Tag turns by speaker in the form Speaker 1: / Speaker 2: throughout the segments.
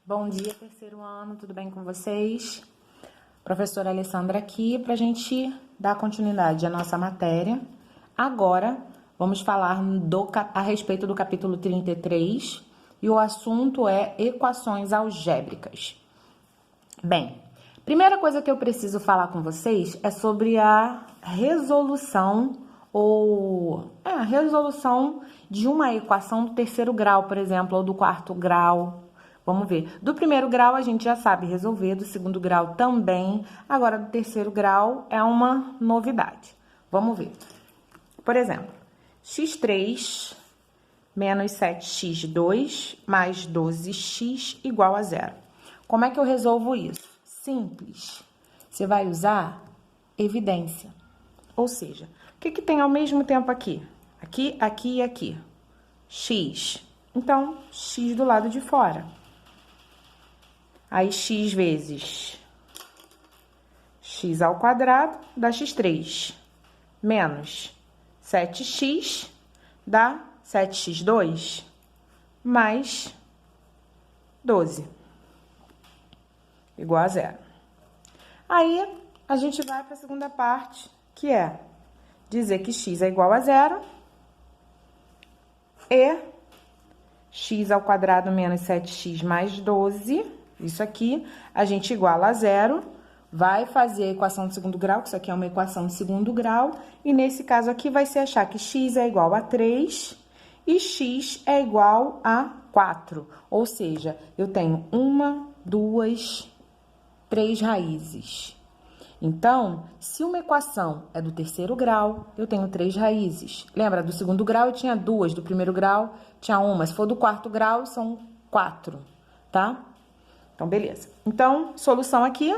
Speaker 1: Bom dia, terceiro ano, tudo bem com vocês? Professora Alessandra aqui para a gente dar continuidade à nossa matéria. Agora, vamos falar a respeito do capítulo 33 e o assunto é equações algébricas. Bem, primeira coisa que eu preciso falar com vocês é sobre a resolução a resolução de uma equação do terceiro grau, por exemplo, ou do quarto grau. Vamos ver. Do primeiro grau a gente já sabe resolver, do segundo grau também. Agora, do terceiro grau é uma novidade. Vamos ver. Por exemplo, x3 menos 7x2 mais 12x igual a zero. Como é que eu resolvo isso? Simples. Você vai usar evidência. Ou seja, o que tem ao mesmo tempo aqui? Aqui, aqui e aqui. X. Então, x do lado de fora. Aí, x vezes x ao quadrado dá x3. Menos 7x dá 7x2 mais 12. Igual a zero. Aí, a gente vai para a segunda parte, que é dizer que x é igual a zero e x ao quadrado menos 7x mais 12, isso aqui, a gente iguala a zero, vai fazer a equação de segundo grau, que isso aqui é uma equação de segundo grau, e nesse caso aqui vai ser achar que x é igual a 3 e x é igual a 4, ou seja, eu tenho 1, 2, 3 raízes. Então, se uma equação é do terceiro grau, eu tenho 3 raízes. Lembra, do segundo grau eu tinha 2, do primeiro grau tinha 1, se for do quarto grau são 4, tá? Então, beleza. Então, solução aqui,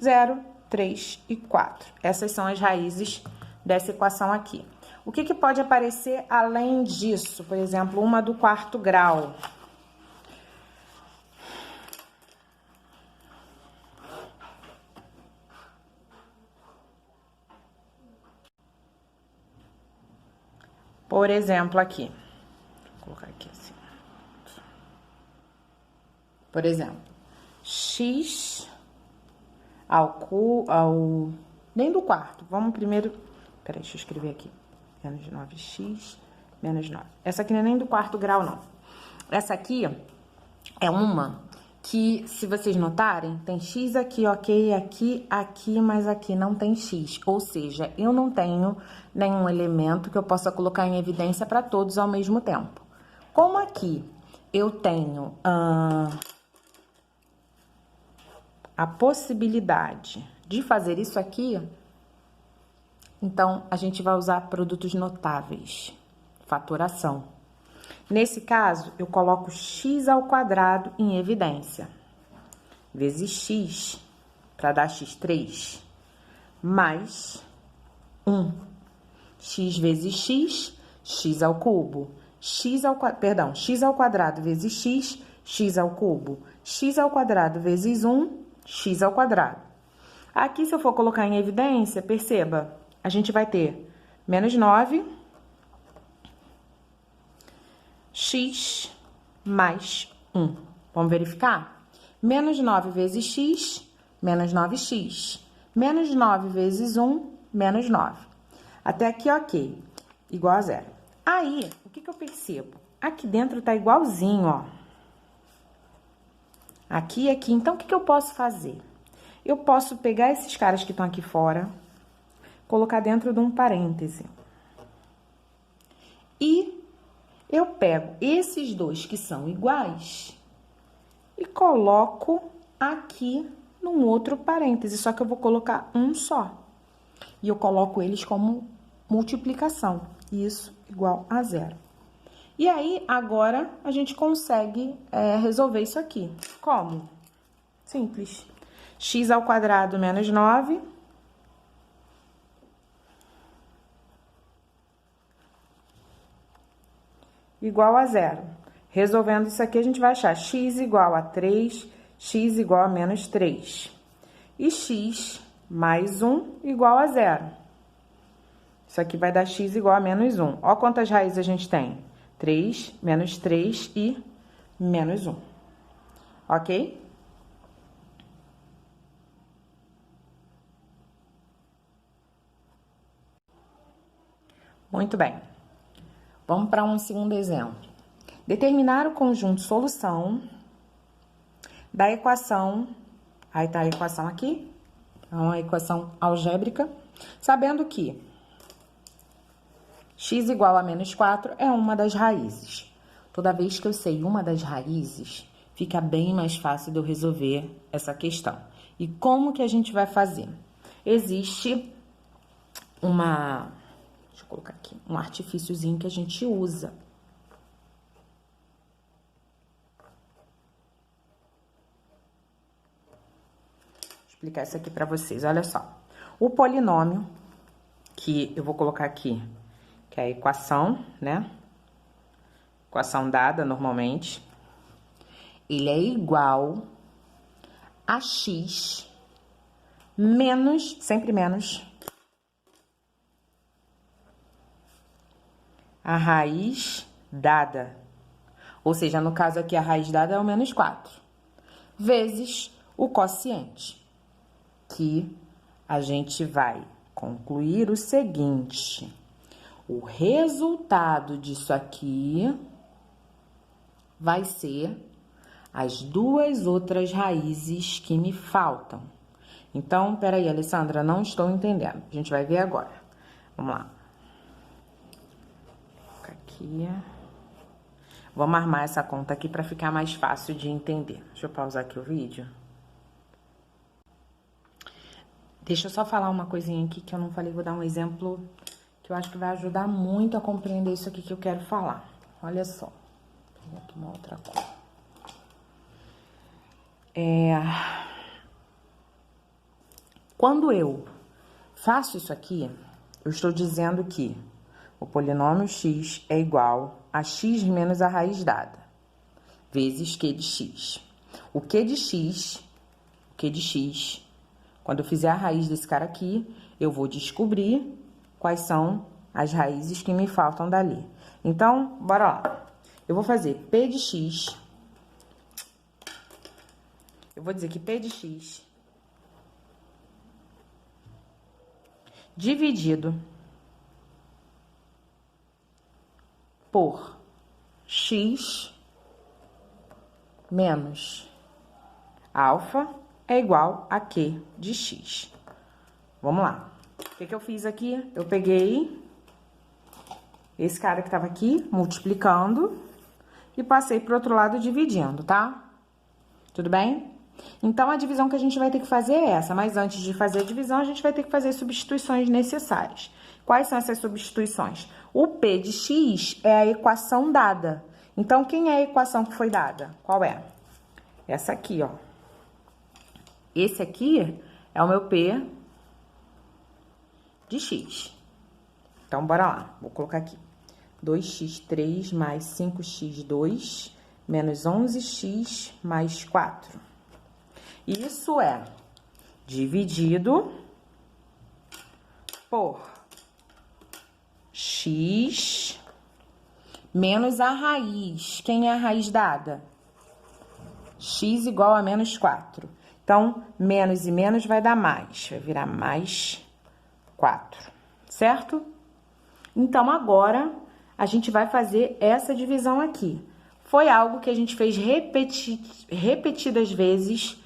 Speaker 1: 0, 3 e 4. Essas são as raízes dessa equação aqui. O que pode aparecer além disso? Por exemplo, uma do quarto grau. Por exemplo, aqui. Vou colocar aqui assim. Por exemplo, x nem do quarto. Vamos primeiro... Peraí, deixa eu escrever aqui. Menos 9x menos 9. Essa aqui não é nem do quarto grau, não. Essa aqui é uma que, se vocês notarem, tem x aqui, ok, aqui, aqui, mas aqui não tem x. Ou seja, eu não tenho nenhum elemento que eu possa colocar em evidência para todos ao mesmo tempo. Como aqui eu tenho a possibilidade de fazer isso aqui, então a gente vai usar produtos notáveis, fatoração. Nesse caso, eu coloco x ao quadrado em evidência, vezes x, para dar x3, mais 1. X vezes x, x ao cubo. X ao quadrado vezes x, x ao cubo. X ao quadrado vezes 1, x ao quadrado. Aqui, se eu for colocar em evidência, perceba, a gente vai ter menos 9... x mais 1. Vamos verificar? Menos 9 vezes x, menos 9x. Menos 9 vezes 1, menos 9. Até aqui, ok. Igual a zero. Aí, o que eu percebo? Aqui dentro tá igualzinho, ó. Aqui e aqui. Então, o que eu posso fazer? Eu posso pegar esses caras que estão aqui fora, colocar dentro de um parêntese. E eu pego esses dois que são iguais e coloco aqui num outro parêntese, só que eu vou colocar um só. E eu coloco eles como multiplicação, isso igual a zero. E aí, agora, a gente consegue resolver isso aqui. Como? Simples. X ao quadrado menos 9... igual a zero. Resolvendo isso aqui, a gente vai achar x igual a 3, x igual a menos 3. E x mais 1 igual a zero. Isso aqui vai dar x igual a menos 1. Ó quantas raízes a gente tem. 3, menos 3 e menos 1. Ok? Muito bem. Vamos para um segundo exemplo. Determinar o conjunto solução da equação, aí tá a equação aqui, é uma equação algébrica, sabendo que x igual a menos 4 é uma das raízes. Toda vez que eu sei uma das raízes, fica bem mais fácil de eu resolver essa questão. E como que a gente vai fazer? Existe deixa eu colocar aqui, um artifíciozinho que a gente usa. Vou explicar isso aqui para vocês, olha só. O polinômio, que eu vou colocar aqui, que é a equação, né? Equação dada normalmente, ele é igual a x menos, sempre menos, a raiz dada. Ou seja, no caso aqui, a raiz dada é o menos 4, vezes o quociente, que a gente vai concluir o seguinte: o resultado disso aqui vai ser as duas outras raízes que me faltam. Então, peraí, Alessandra, não estou entendendo. A gente vai ver agora. Vamos lá. Aqui. Vamos armar essa conta aqui para ficar mais fácil de entender. Deixa eu pausar aqui o vídeo. Deixa eu só falar uma coisinha aqui que eu não falei. Vou dar um exemplo que eu acho que vai ajudar muito a compreender isso aqui que eu quero falar. Olha só. Vou pegar aqui uma outra cor. Quando eu faço isso aqui, eu estou dizendo que o polinômio x é igual a x menos a raiz dada, vezes q de x. O q de x, quando eu fizer a raiz desse cara aqui, eu vou descobrir quais são as raízes que me faltam dali. Então, bora lá. Eu vou fazer p de x. Eu vou dizer que p de x dividido por x menos alfa é igual a q de x. Vamos lá. O que eu fiz aqui? Eu peguei esse cara que estava aqui, multiplicando, e passei para o outro lado dividindo, tá? Tudo bem? Então, a divisão que a gente vai ter que fazer é essa, mas antes de fazer a divisão, a gente vai ter que fazer substituições necessárias. Quais são essas substituições? O P de x é a equação dada. Então, quem é a equação que foi dada? Qual é? Essa aqui, ó. Esse aqui é o meu P de x. Então, bora lá. Vou colocar aqui. 2x3 mais 5x2 menos 11x mais 4. Isso é dividido por x menos a raiz. Quem é a raiz dada? X igual a menos 4. Então, menos e menos vai dar mais. Vai virar mais 4, certo? Então, agora, a gente vai fazer essa divisão aqui. Foi algo que a gente fez repetidas vezes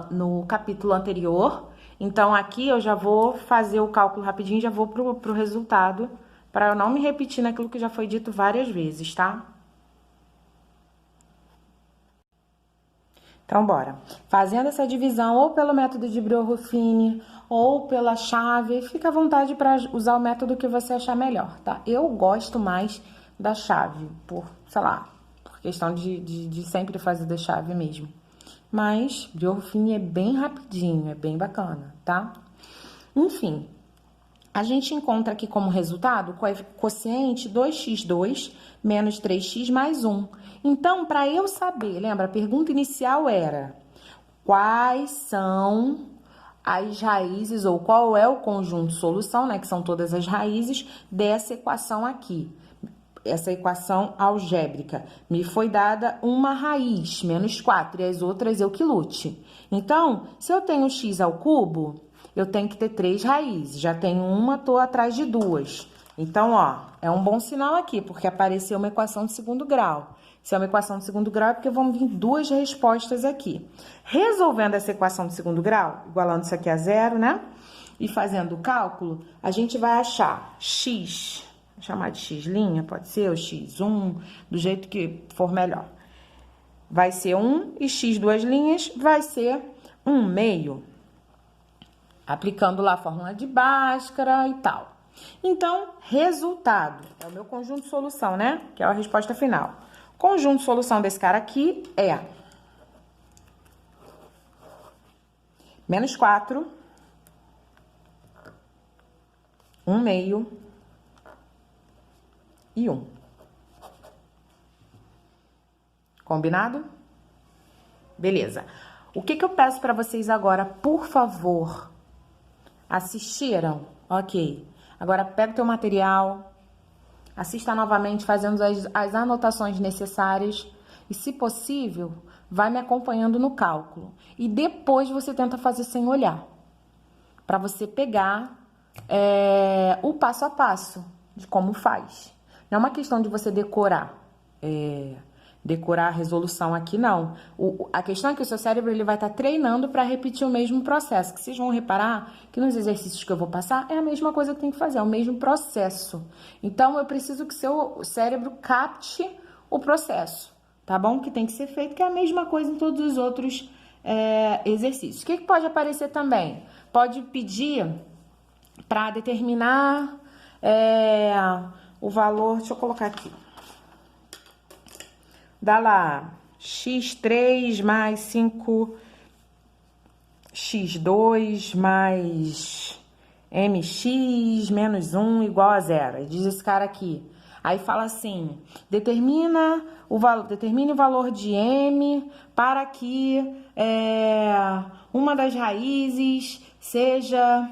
Speaker 1: no capítulo anterior. Então, aqui eu já vou fazer o cálculo rapidinho, já vou pro resultado, para eu não me repetir naquilo que já foi dito várias vezes, tá? Então, bora. Fazendo essa divisão ou pelo método de Brio-Ruffini ou pela chave, fica à vontade para usar o método que você achar melhor, tá? Eu gosto mais da chave, sei lá, por questão de sempre fazer da chave mesmo. Mas Brio-Ruffini é bem rapidinho, é bem bacana, tá? Enfim, a gente encontra aqui como resultado o quociente 2x2 menos 3x mais 1. Então, para eu saber, lembra, a pergunta inicial era: quais são as raízes, ou qual é o conjunto solução, né, que são todas as raízes dessa equação aqui. essa equação algébrica. Me foi dada uma raiz, menos 4, e as outras eu que lute. Então, se eu tenho x ao cubo, eu tenho que ter 3 raízes. Já tenho uma, tô atrás de 2. Então, ó, é um bom sinal aqui, porque apareceu uma equação de segundo grau. Se é uma equação de segundo grau, é porque vão vir 2 respostas aqui. Resolvendo essa equação de segundo grau, igualando isso aqui a zero, né? E fazendo o cálculo, a gente vai achar x, vou chamar de x', pode ser, ou x1, do jeito que for melhor. Vai ser 1 e x duas linhas vai ser 1/2. Aplicando lá a fórmula de Bhaskara e tal. Então, resultado, é o meu conjunto de solução, né? Que é a resposta final. Conjunto de solução desse cara aqui é menos 4, 1/2 e 1. Combinado? Beleza. O que eu peço para vocês agora, por favor? Assistiram? Ok. Agora pega o teu material, assista novamente fazendo as anotações necessárias e, se possível, vai me acompanhando no cálculo. E depois você tenta fazer sem olhar, para você pegar o passo a passo de como faz. Não é uma questão de você decorar, decorar a resolução aqui, não. A questão é que o seu cérebro ele vai estar treinando para repetir o mesmo processo. Que vocês vão reparar que nos exercícios que eu vou passar é a mesma coisa que tem que fazer, é o mesmo processo. Então, eu preciso que seu cérebro capte o processo, tá bom? Que tem que ser feito, que é a mesma coisa em todos os outros exercícios. O que pode aparecer também? Pode pedir para determinar o valor, deixa eu colocar aqui. Dá lá x3 mais 5x2 mais mx menos 1 igual a 0. Diz esse cara aqui. Aí fala assim, determine o valor de m para que uma das raízes seja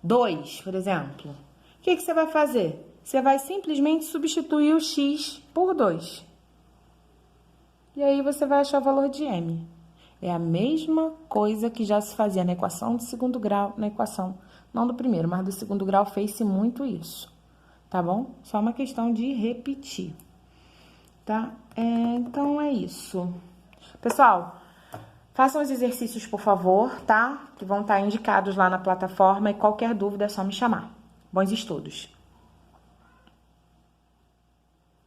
Speaker 1: 2, por exemplo. O que você vai fazer? Você vai simplesmente substituir o x por 2. E aí você vai achar o valor de m. É a mesma coisa que já se fazia na equação do segundo grau, na equação, não do primeiro, mas do segundo grau fez-se muito isso. Tá bom? Só uma questão de repetir. Tá? Então, é isso. Pessoal, façam os exercícios, por favor, tá? Que vão estar indicados lá na plataforma e qualquer dúvida é só me chamar. Bons estudos!